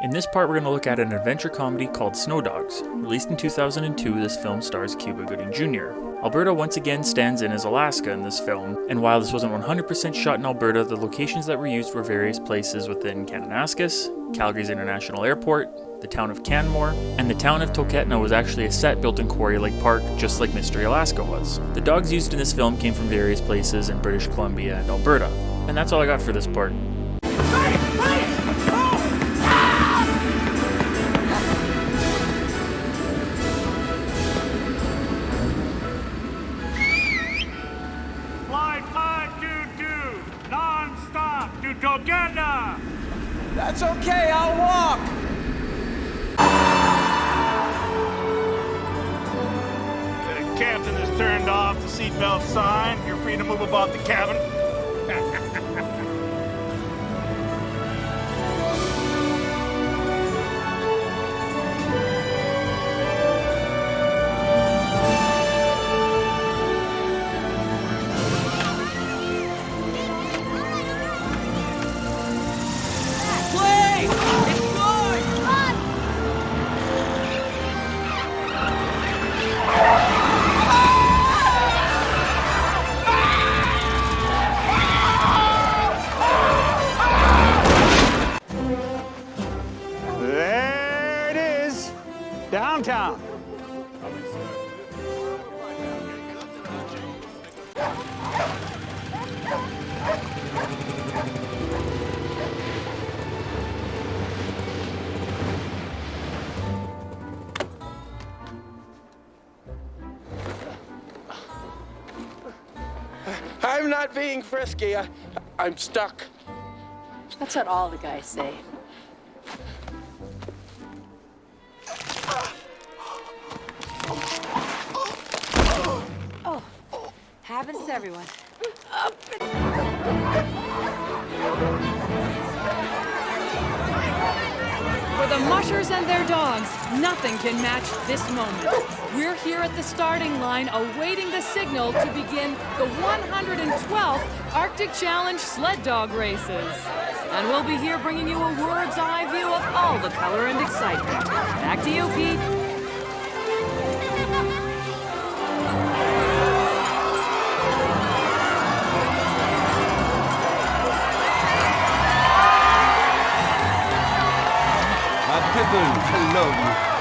In this part, we're going to look at an adventure comedy called Snow Dogs. Released in 2002, this film stars Cuba Gooding Jr. Alberta once again stands in as Alaska in this film, and while this wasn't 100% shot in Alberta, the locations that were used were various places within Kananaskis, Calgary's International Airport, the town of Canmore, and the town of Toketna was actually a set built in Quarry Lake Park, just like Mystery Alaska was. The dogs used in this film came from various places in British Columbia and Alberta. And that's all I got for this part. Toketna! That's okay, I'll walk! The captain has turned off the seatbelt sign. You're free to move about the cabin. Downtown. I'm not being frisky. I'm stuck. That's what all the guys say. Oh, happens to everyone. For the mushers and their dogs, nothing can match this moment. We're here at the starting line awaiting the signal to begin the 112th Arctic Challenge sled dog races. And we'll be here bringing you a bird's eye view of all the color and excitement. Back to you, Pete. Hello.